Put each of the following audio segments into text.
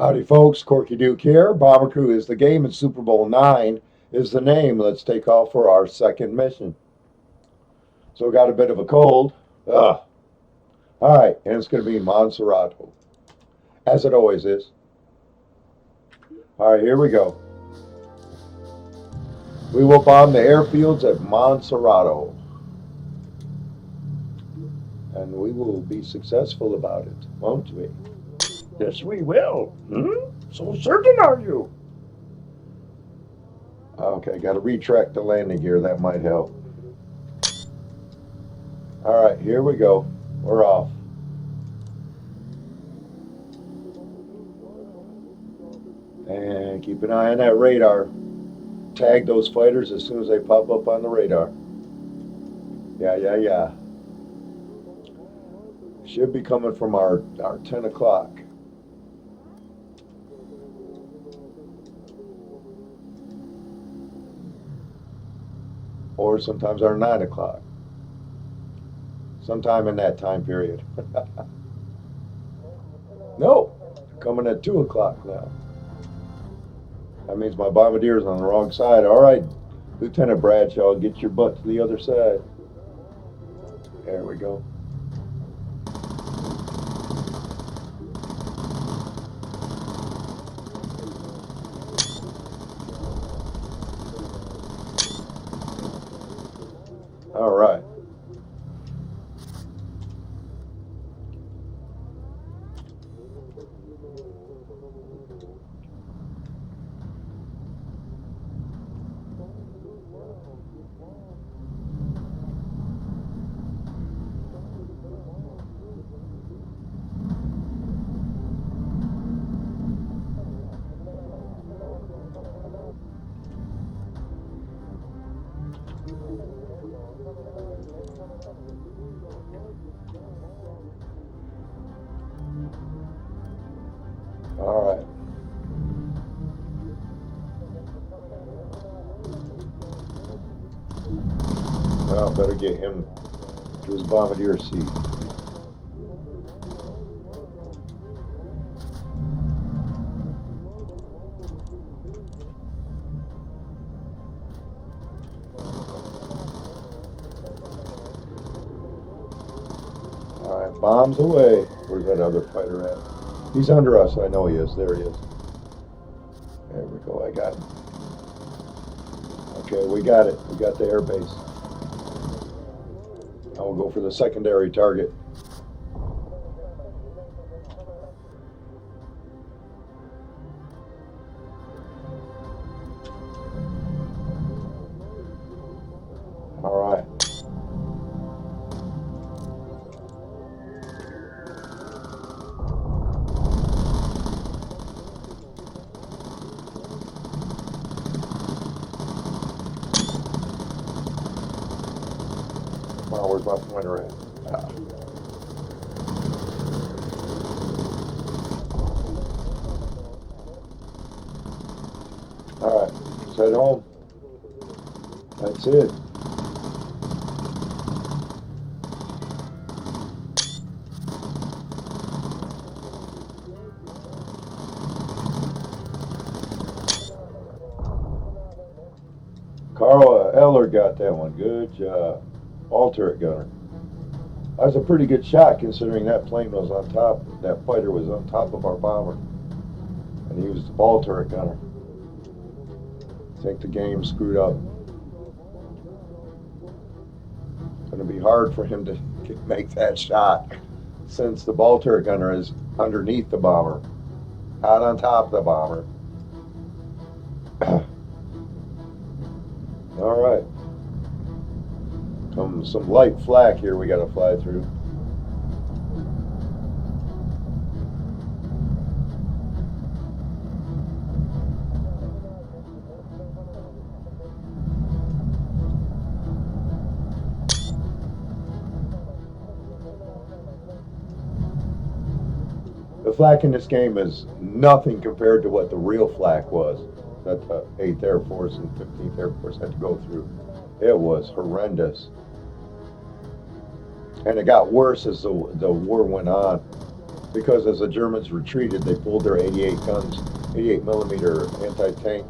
Howdy, folks. Corky Duke here. Bomber Crew is the game, and Super Bowl IX is the name. Let's take off for our second mission. So, we got a bit of a cold. Ugh. All right, and it's going to be Monserrato, as it always is. All right, here we go. We will bomb the airfields at Monserrato, and we will be successful about it, won't we? Yes, we will. So certain are you? Okay, got to retract the landing gear. That might help. All right, here we go. We're off. And keep an eye on that radar. Tag those fighters as soon as they pop up on the radar. Yeah. Should be coming from our 10 o'clock. Or sometimes our 9 o'clock. Sometime in that time period. No, coming at 2 o'clock now. That means my bombardier's on the wrong side. All right, Lieutenant Bradshaw, get your butt to the other side. There we go. All right. All right. Well, better get him to his bombardier seat. All right, bombs away. Where's that other fighter at? He's under us. I know he is. There he is. There we go. I got him. Okay, we got it. We got the air base. Now we'll go for the secondary target. All right. Wow, where's my pointer at? All right, let's head home. That's it. Carl Eller got that one. Good job. All turret gunner. That was a pretty good shot considering that plane was on top, that fighter was on top of our bomber. And he was the ball turret gunner. I think the game screwed up. It's going to be hard for him to make that shot since the ball turret gunner is underneath the bomber, not on top of the bomber. All right. Some light flak here we got to fly through. The flak in this game is nothing compared to what the real flak was that the 8th Air Force and 15th Air Force had to go through. It was horrendous. And it got worse as the war went on. because as the Germans retreated, they pulled their 88 guns, 88 millimeter anti-tank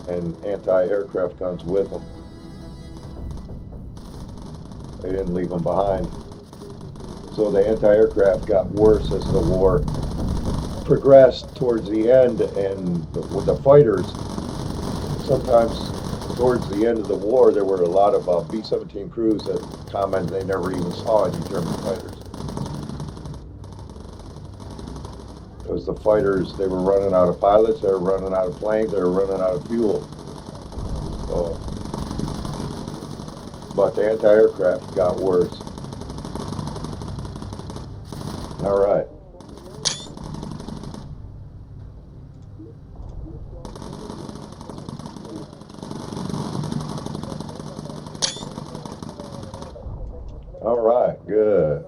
and anti-aircraft guns with them. They didn't leave them behind. So the anti-aircraft got worse as the war progressed towards the end, and with the fighters, sometimes towards the end of the war, there were a lot of B-17 crews that commented they never even saw any German fighters. Because the fighters, they were running out of pilots, they were running out of planes, they were running out of fuel. So, but the anti-aircraft got worse. All right. All right, good.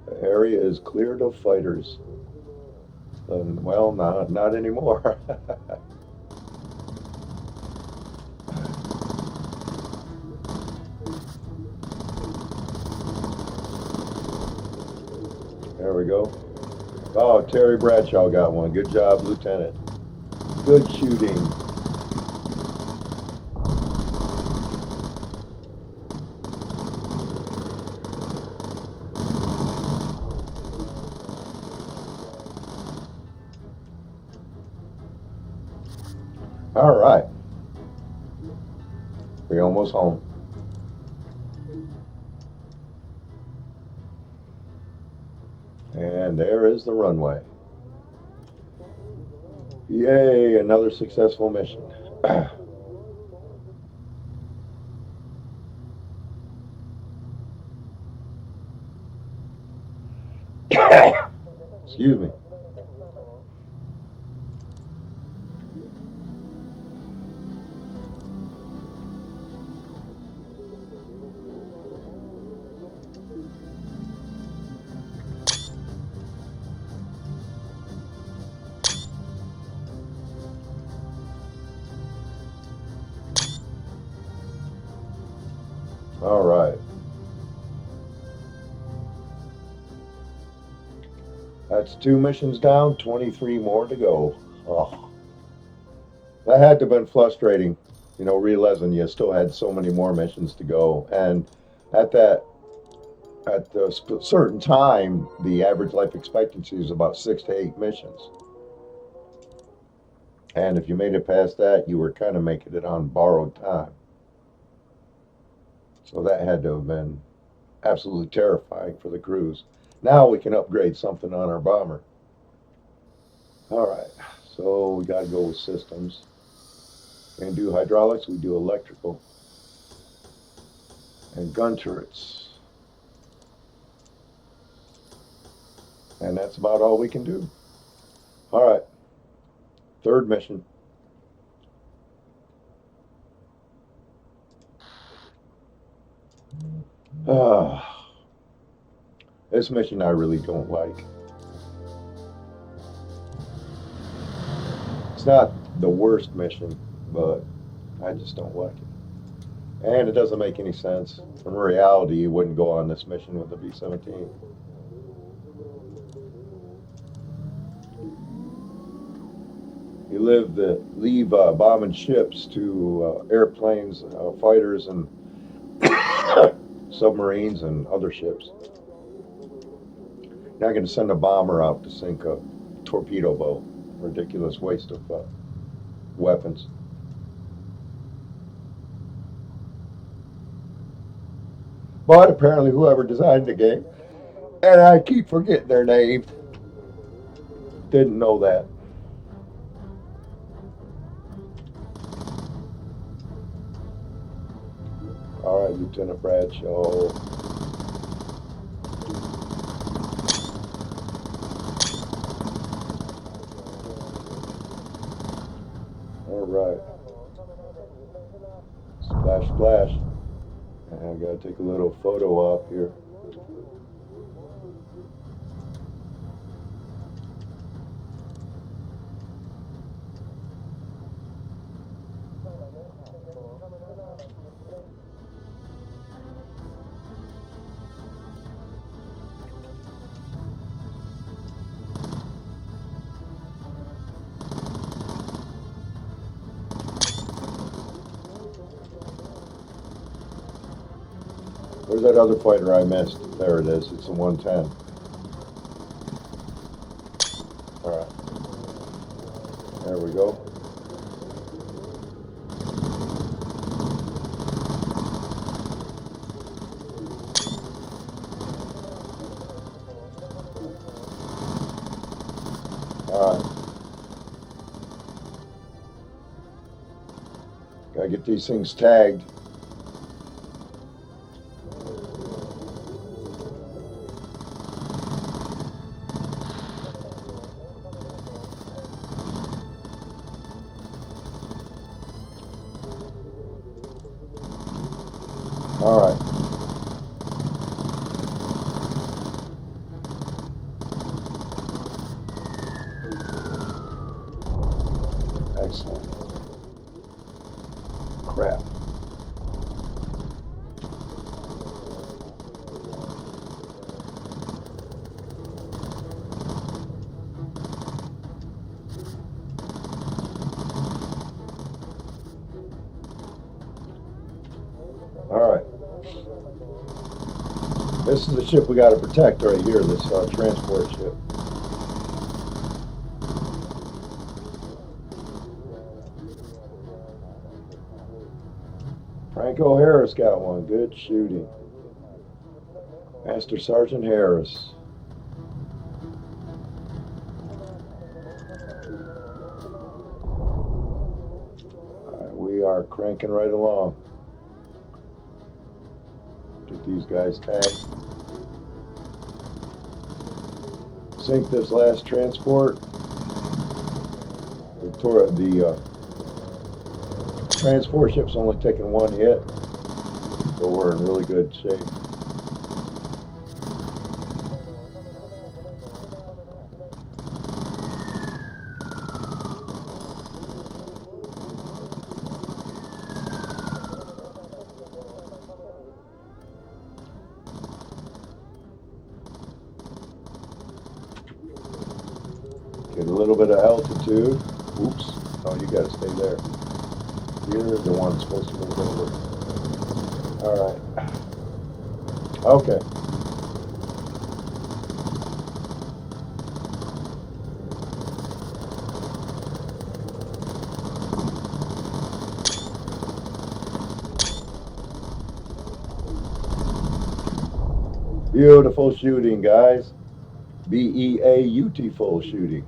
The area is cleared of fighters. Well, not anymore. There we go. Oh, Terry Bradshaw got one. Good job, Lieutenant. Good shooting. All right. We're almost home. And there is the runway. Yay, another successful mission. Excuse me. All right. That's 2 missions down, 23 more to go. Oh, that had to have been frustrating, realizing you still had so many more missions to go. And at that, at a certain time, the average life expectancy is about 6 to 8 missions. And if you made it past that, you were kind of making it on borrowed time. So that had to have been absolutely terrifying for the crews. Now we can upgrade something on our bomber. All right, so we got to go with systems. And do hydraulics, we do electrical. And gun turrets. And that's about all we can do. All right, 3rd mission. This mission I really don't like. It's not the worst mission, but I just don't like it. And it doesn't make any sense. In reality, you wouldn't go on this mission with the B-17. You leave bombing ships to airplanes, fighters, and submarines and other ships. You're not going to send a bomber out to sink a torpedo boat. Ridiculous waste of weapons. But apparently whoever designed the game, and I keep forgetting their name, didn't know that. All right, Lieutenant Bradshaw. All right. Splash, splash. I gotta take a little photo op here. Where's that other fighter I missed? There it is. It's a 110. All right. There we go. All right. Gotta get these things tagged. All right. Excellent. Crap. All right. This is the ship we got to protect right here, this transport ship. Franco Harris got one. Good shooting. Master Sergeant Harris. All right, we are cranking right along. Get these guys tagged. Sink this last transport. The transport ship's only taking one hit, so we're in really good shape. Get a little bit of altitude. Oops. Oh, you got to stay there. You're the one supposed to move over. All right. Okay. Beautiful shooting, guys. Beautiful shooting.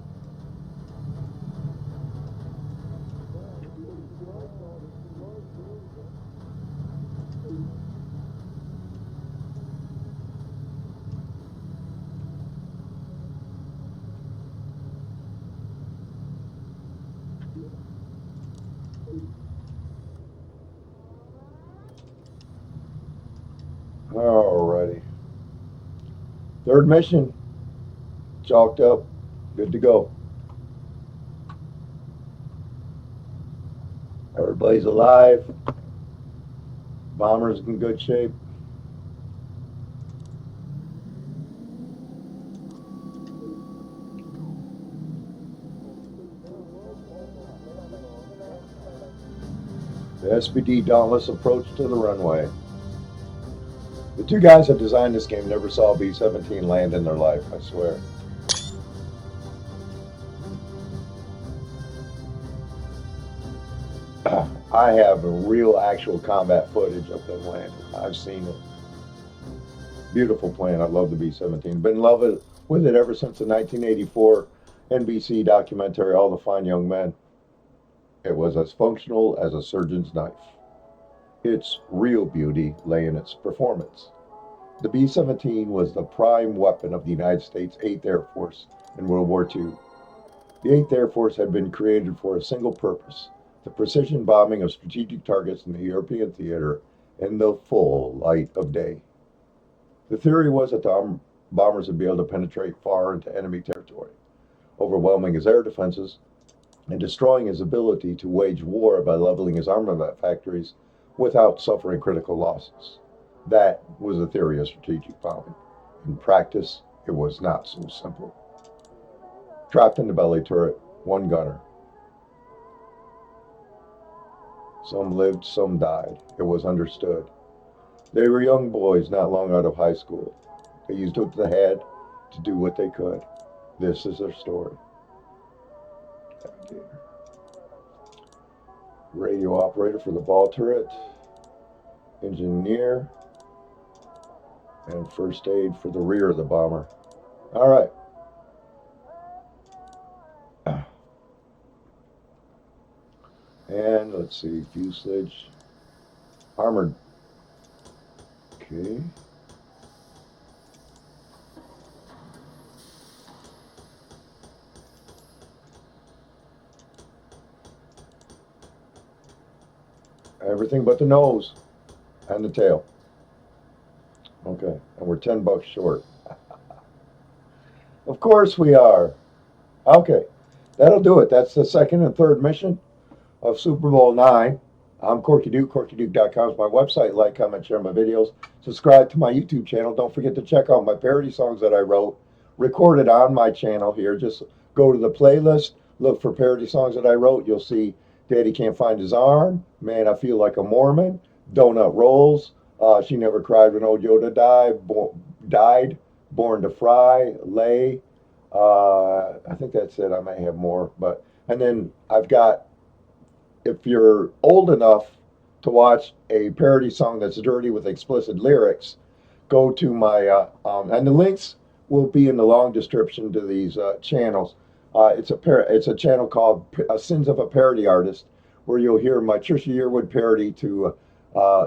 Alrighty. Third mission. Chalked up. Good to go. Everybody's alive. Bomber's in good shape. The SPD Dauntless approach to the runway. The two guys that designed this game never saw a B-17 land in their life, I swear. I have a real actual combat footage of them landing. I've seen it. Beautiful plane. I love the B-17. Been in love with it ever since the 1984 NBC documentary, All the Fine Young Men. It was as functional as a surgeon's knife. Its real beauty lay in its performance. The B-17 was the prime weapon of the United States 8th Air Force in World War II. The 8th Air Force had been created for a single purpose: the precision bombing of strategic targets in the European theater in the full light of day. The theory was that the bombers would be able to penetrate far into enemy territory, overwhelming his air defenses and destroying his ability to wage war by leveling his armament factories without suffering critical losses. That was the theory of strategic bombing. In practice, it was not so simple. Trapped in the belly turret, one gunner. Some lived, some died. It was understood. They were young boys not long out of high school. They used what they had to do what they could. This is their story. Radio operator for the ball turret, engineer, and first aid for the rear of the bomber. All right. And let's see, fuselage, armored. Okay. Everything but the nose and the tail. Okay, and we're $10 short. Of course we are. Okay, that'll do it. That's the second and third mission of Super Bowl IX. I'm Corky Duke. CorkyDuke.com is my website. Like, comment, share my videos. Subscribe to my YouTube channel. Don't forget to check out my parody songs that I wrote, recorded on my channel here. Just go to the playlist, look for parody songs that I wrote. You'll see Daddy Can't Find His Arm, Man, I Feel Like a Mormon, Donut Rolls, She Never Cried When Old Yoda died, Born to Fry, Lay. I think that's it. I may have more, and then I've got, if you're old enough to watch a parody song that's dirty with explicit lyrics, go to my and the links will be in the long description to these channels. It's a channel called Sins of a Parody Artist, where you'll hear my Trisha Yearwood parody to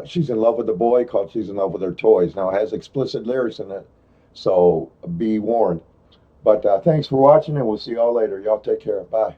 She's in Love with a Boy called She's in Love with Her Toys. Now it has explicit lyrics in it, so be warned. But thanks for watching, and we'll see y'all later. Y'all take care. Bye.